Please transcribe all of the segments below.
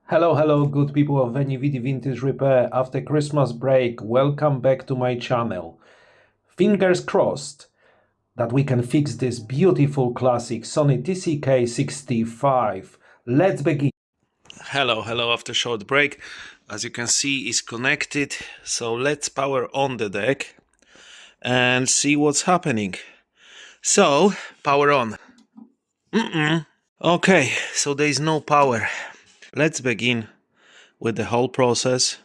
Hello, good people of Veni, Vidi Vintage Repair. After Christmas break, welcome back to my channel. Fingers crossed that we can fix this beautiful classic Sony TC-K65. Let's begin. Hello, after short break. As you can see, it's connected. So let's power on the deck and see what's happening. So, power on. Okay, so there is no power. Let's begin with the whole process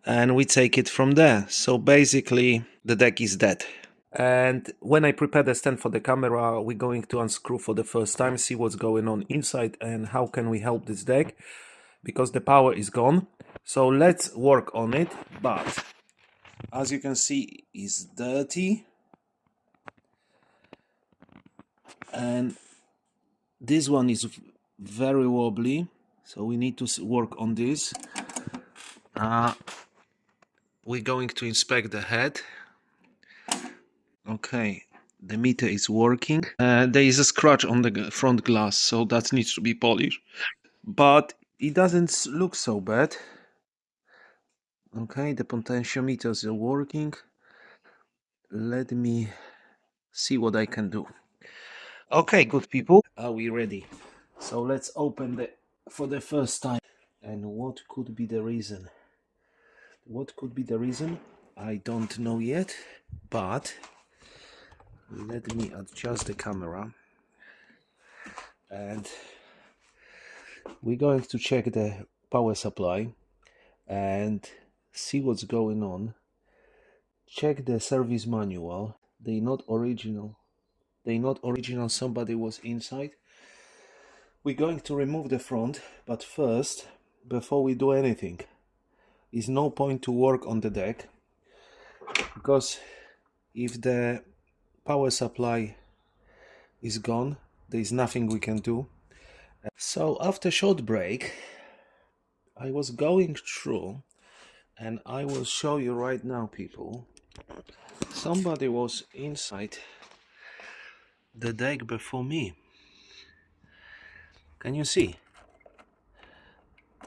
and we take it from there. So basically the deck is dead. And when I prepare the stand for the camera, we're going to unscrew for the first time, see what's going on inside and how can we help this deck, because the power is gone. So let's work on it. But as you can see, it's dirty, and this one is very wobbly, so we need to work on this. We're going to inspect the head. Okay, the meter is working. There is a scratch on the front glass, so that needs to be polished. But it doesn't look so bad. Okay, the potentiometers are working. Let me see what I can do. Okay, good people, are we ready? So let's open the for the first time. And what could be the reason? What could be the reason? I don't know yet, but let me adjust the camera and we're going to check the power supply and see what's going on. Check the service manual. They're not original. Somebody was inside. We're going to remove the front, but first, before we do anything, is no point to work on the deck, because if the power supply is gone, there is nothing we can do. So after short break, I was going through, and I will show you right now, people. Somebody was inside the deck before me. Can you see?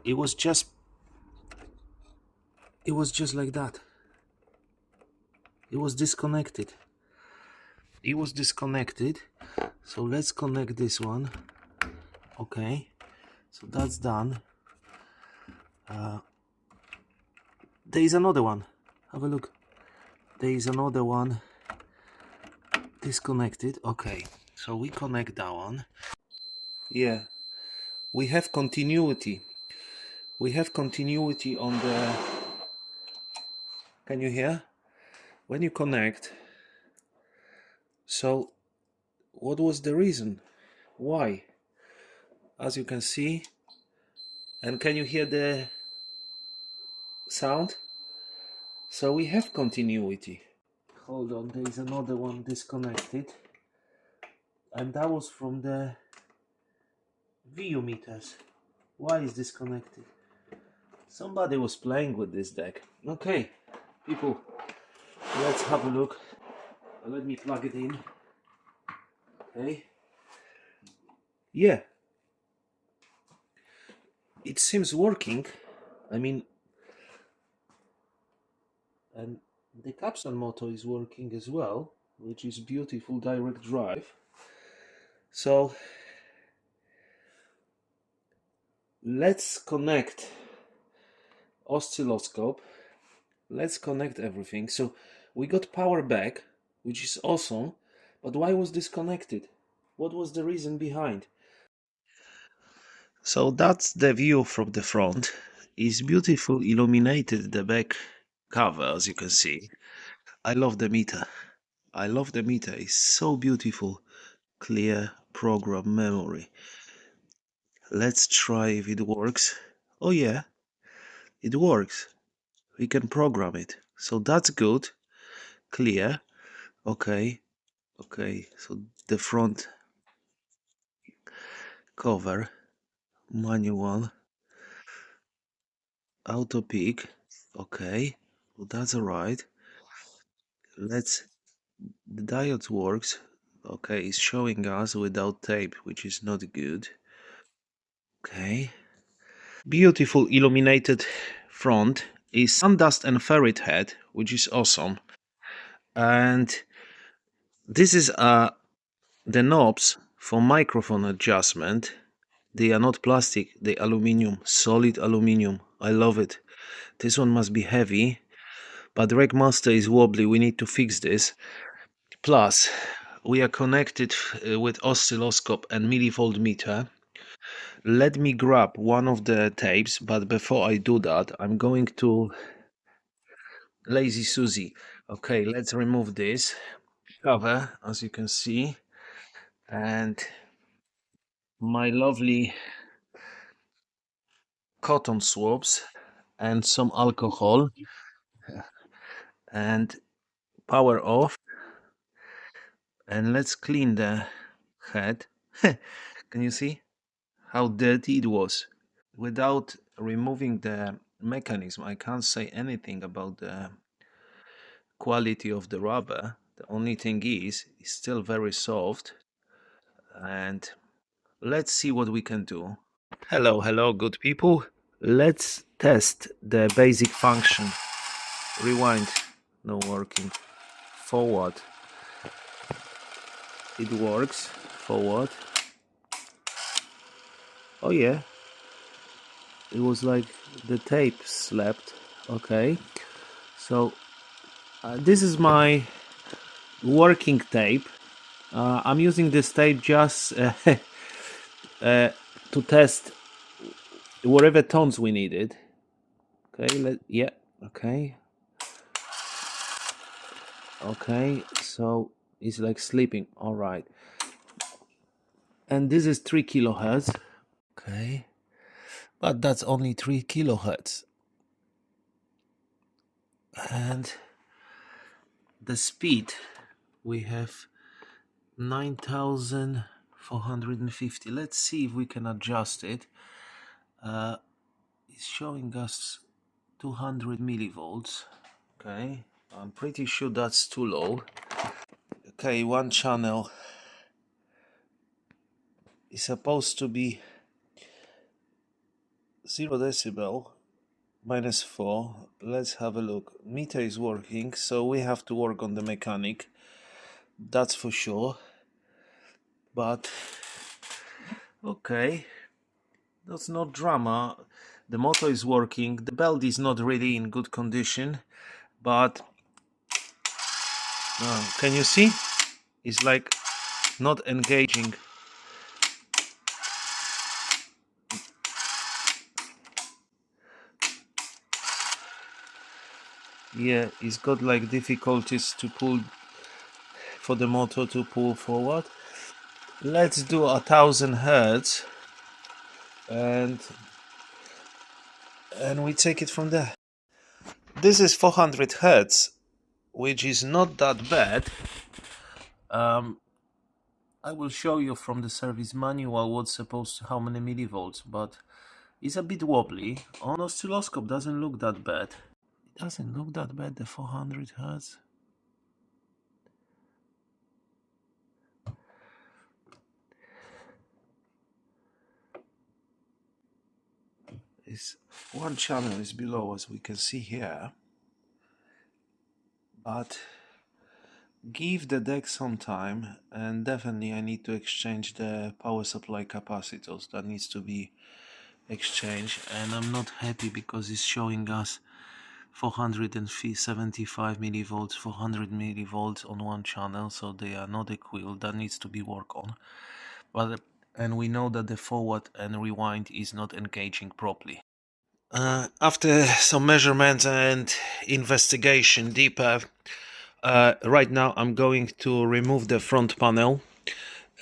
It was just like that. It was disconnected. So let's connect this one. Okay, so that's done. There is another one. Have a look. There is another one disconnected. Okay, so we connect that one. Yeah, we have continuity. We have continuity on the... Can you hear? When you connect. So what was the reason? Why? As you can see, and can you hear the sound? So we have continuity. Hold on, there is another one disconnected, and that was from the VU meters. Why is disconnected? Somebody was playing with this deck. Okay, people, let's have a look. Let me plug it in. Okay. Yeah, it seems working. I mean, and the capstan motor is working as well, which is beautiful direct drive. So let's connect oscilloscope. Let's connect everything. So we got power back, which is awesome, but why was disconnected? What was the reason behind? So that's the view from the front. It's beautiful illuminated, the back cover, as you can see. I love the meter. It's so beautiful. Clear program memory. Let's try if it works. Oh yeah, it works. We can program it. So that's good. Clear. Okay. So the front cover, manual, auto peak. Okay. Well, that's alright. The diode works. Okay, it's showing us without tape, which is not good. Okay. Beautiful illuminated front is sandust and ferrite head, which is awesome. And this is the knobs for microphone adjustment. They are not plastic, they aluminum, solid aluminum. I love it. This one must be heavy, but Rec Master is wobbly. We need to fix this. Plus, we are connected with oscilloscope and millivolt meter. Let me grab one of the tapes, but before I do that, I'm going to Lazy Susie. Okay, let's remove this cover, as you can see, and my lovely cotton swabs and some alcohol, and power off, and let's clean the head. Can you see how dirty it was? Without removing the mechanism, I can't say anything about the quality of the rubber. The only thing is, it's still very soft, and let's see what we can do. Hello, good people. Let's test the basic function. Rewind, no working. Forward, it works. Forward. Oh yeah, it was like the tape slapped. Okay, so this is my working tape. I'm using this tape just to test whatever tones we needed. Okay, okay, so it's like sleeping. All right, and this is 3 kilohertz. Okay, but that's only 3 kilohertz, and the speed we have 9450. Let's see if we can adjust it. It's showing us 200 millivolts. Okay, I'm pretty sure that's too low. Okay, one channel is supposed to be 0 decibel, -4. Let's have a look. Meter is working, so we have to work on the mechanic, that's for sure. But okay, that's not drama. The motor is working. The belt is not really in good condition, but can you see? It's like not engaging. Yeah, it's got like difficulties to pull, for the motor to pull forward. Let's do 1000 hertz, and we take it from there. This is 400 hertz, which is not that bad. I will show you from the service manual what's supposed to, how many millivolts, but it's a bit wobbly. On oscilloscope doesn't look that bad. It doesn't look that bad, the 400 hertz. Is one channel is below, as we can see here, but give the deck some time, and definitely I need to exchange the power supply capacitors. That needs to be exchanged, and I'm not happy because it's showing us 475 millivolts, 400 millivolts on one channel, so they are not equal. That needs to be worked on. But and we know that the forward and rewind is not engaging properly. After some measurements and investigation deeper, right now I'm going to remove the front panel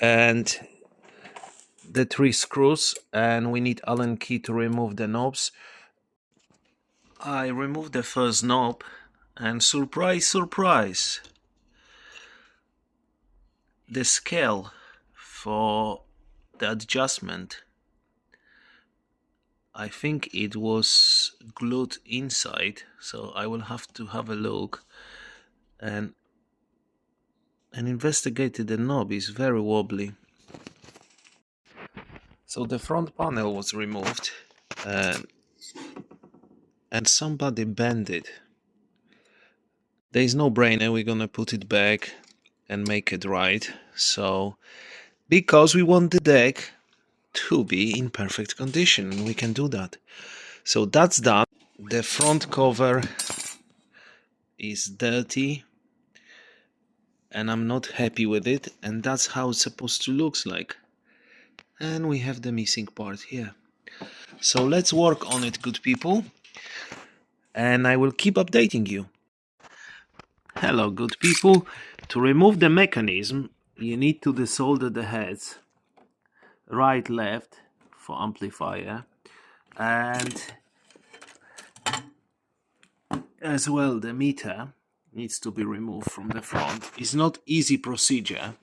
and the 3 screws, and we need Allen key to remove the knobs. I removed the first knob, and surprise, surprise, the scale for the adjustment, I think it was glued inside, so I will have to have a look and investigate. The knob is very wobbly. So the front panel was removed, uh, and somebody bent it. There is no brainer, we're gonna put it back and make it right. So because we want the deck to be in perfect condition, we can do that. So that's done. The front cover is dirty and I'm not happy with it, and that's how it's supposed to look like. And we have the missing part here. So let's work on it, good people, and I will keep updating you. Hello, good people. To remove the mechanism, you need to desolder the heads, right, left for amplifier, and as well the meter needs to be removed from the front. It's not easy procedure,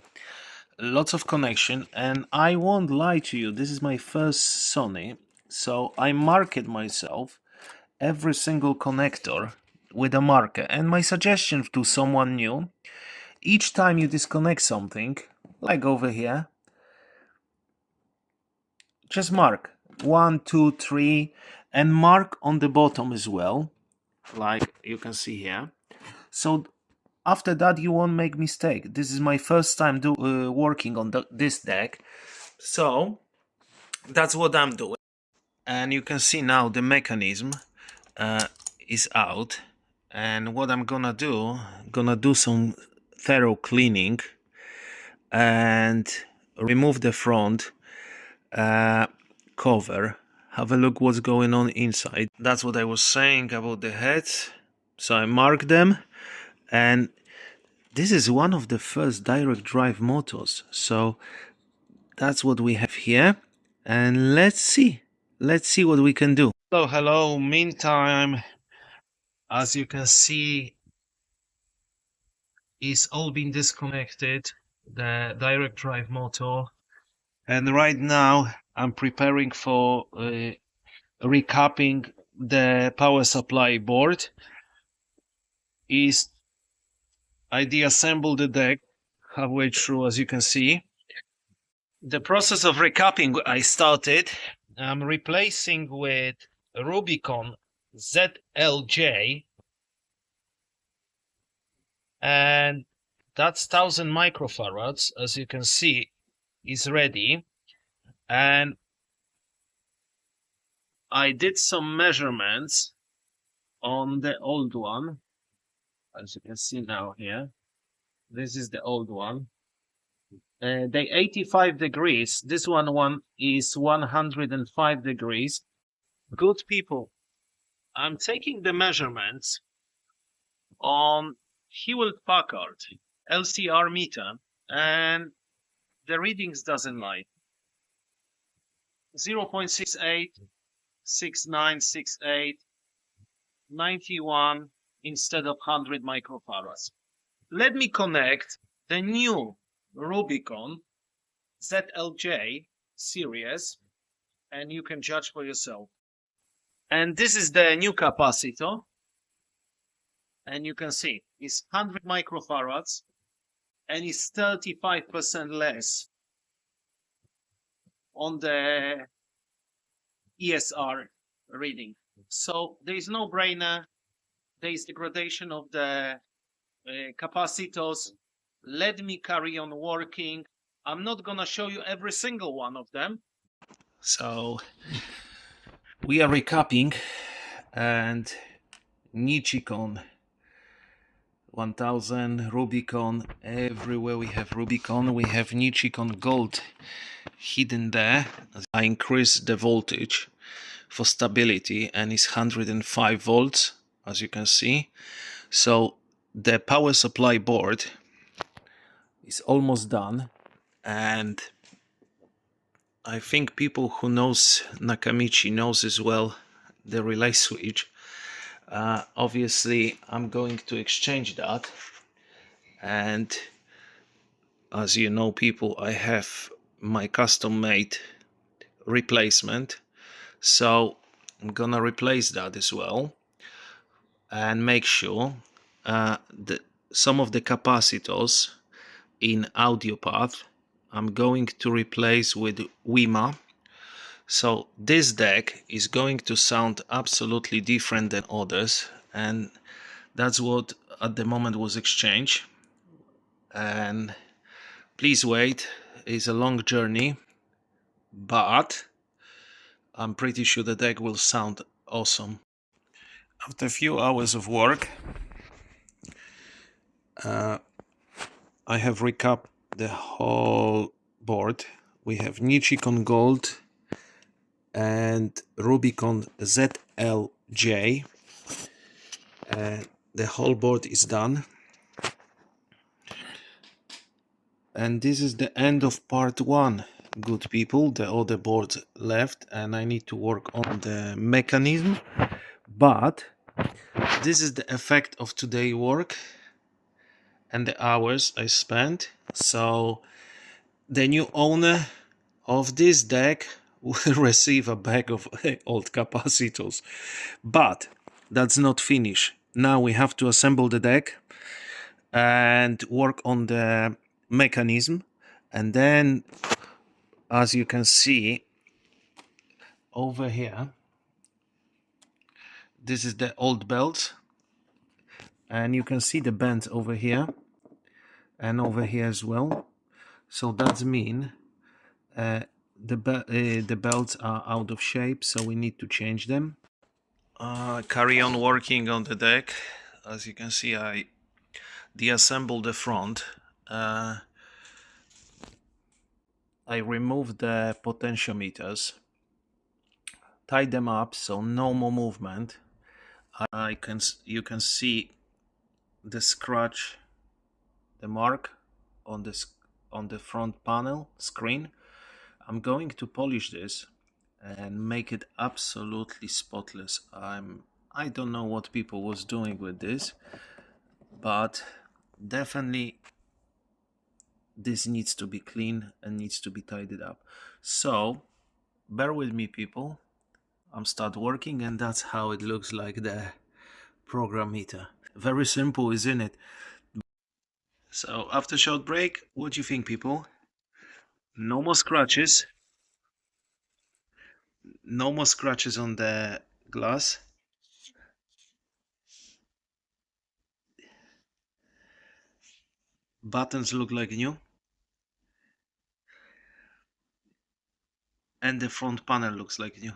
lots of connection, and I won't lie to you, this is my first Sony, so I marked myself every single connector with a marker. And my suggestion to someone new, each time you disconnect something, like over here, just mark 1, 2, 3, and mark on the bottom as well, like you can see here. So after that you won't make mistake. This is my first time working on this deck, so that's what I'm doing. And you can see now the mechanism is out, and what I'm gonna do some thorough cleaning and remove the front cover, have a look what's going on inside. That's what I was saying about the heads. So I marked them, and this is one of the first direct drive motors, so that's what we have here. And let's see what we can do. Hello, meantime, as you can see, it's all been disconnected, the direct drive motor, and right now I'm preparing for recapping the power supply board. I deassembled the deck halfway through, as you can see. The process of recapping I started. I'm replacing with Rubicon ZLJ, and that's 1000 microfarads, as you can see, is ready. And I did some measurements on the old one, as you can see now here. This is the old one. They 85 degrees. This one is 105 degrees. Good people, I'm taking the measurements on Hewlett-Packard LCR meter, and the readings doesn't lie. 0.68, 6968, 91 instead of 100 microfarads. Let me connect the new Rubicon ZLJ series, and you can judge for yourself. And this is the new capacitor, and you can see it's 100 microfarads and it's 35% less on the ESR reading. So there is no brainer. There is degradation of the capacitors. Let me carry on working. I'm not gonna show you every single one of them. So we are recapping, and Nichicon 1000, Rubicon, everywhere we have Rubicon. We have Nichicon Gold hidden there. I increased the voltage for stability, and it's 105 volts, as you can see. So the power supply board is almost done, and I think people who knows Nakamichi knows as well the relay switch. Obviously I'm going to exchange that, and as you know, people, I have my custom made replacement, so I'm gonna replace that as well, and make sure that some of the capacitors in audio path I'm going to replace with WIMA So this deck is going to sound absolutely different than others, and that's what at the moment was exchanged. And please wait, it's a long journey, but I'm pretty sure the deck will sound awesome. After a few hours of work, I have recapped the whole board. We have Nichicon Gold and Rubicon ZLJ. The whole board is done. And this is the end of part 1, good people. The other board left and I need to work on the mechanism. But this is the effect of today's work and the hours I spent. So the new owner of this deck will receive a bag of old capacitors. But that's not finished. Now we have to assemble the deck and work on the mechanism. And then, as you can see over here, this is the old belt. And you can see the bend over here and over here as well. So that's mean the belts are out of shape, so we need to change them. Carry on working on the deck. As you can see, I deassembled the front. I removed the potentiometers, tied them up so no more movement. You can see the scratch, the mark on the front panel screen. I'm going to polish this and make it absolutely spotless. I don't know what people was doing with this, but definitely this needs to be clean and needs to be tidied up. So bear with me, people. I'm start working, and that's how it looks like, the program meter. Very simple, isn't it? So after short break, what do you think, people? No more scratches. No more scratches on the glass. Buttons look like new. And the front panel looks like new.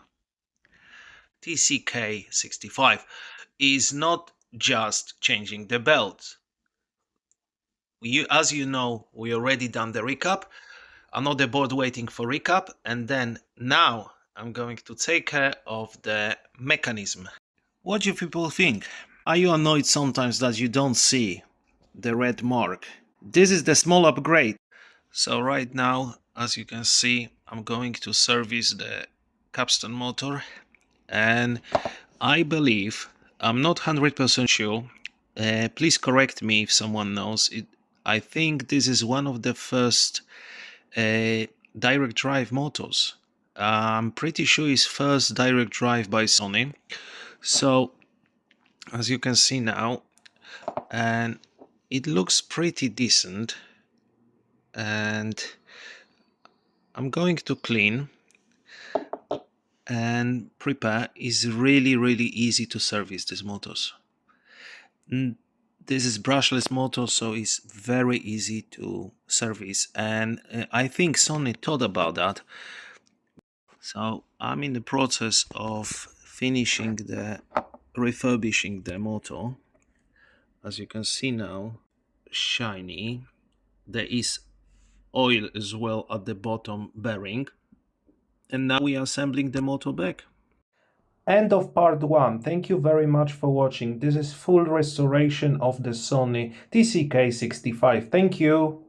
TC-K65 is not just changing the belt. As you know, we already done the recap. Another board waiting for recap, and then now I'm going to take care of the mechanism. What do you people think? Are you annoyed sometimes that you don't see the red mark? This is the small upgrade. So right now, as you can see, I'm going to service the capstan motor, and I believe, I'm not 100% sure, please correct me if someone knows it. I think this is one of the first direct drive motors. I'm pretty sure it's first direct drive by Sony. So as you can see now, and it looks pretty decent, and I'm going to clean and prepare. Is really easy to service these motors. This is brushless motor, so it's very easy to service, and I think Sony thought about that. So I'm in the process of finishing refurbishing the motor. As you can see now, shiny. There is oil as well at the bottom bearing, and now we are assembling the motor back. End of part 1. Thank you very much for watching. This is full restoration of the Sony TC-K65. Thank you.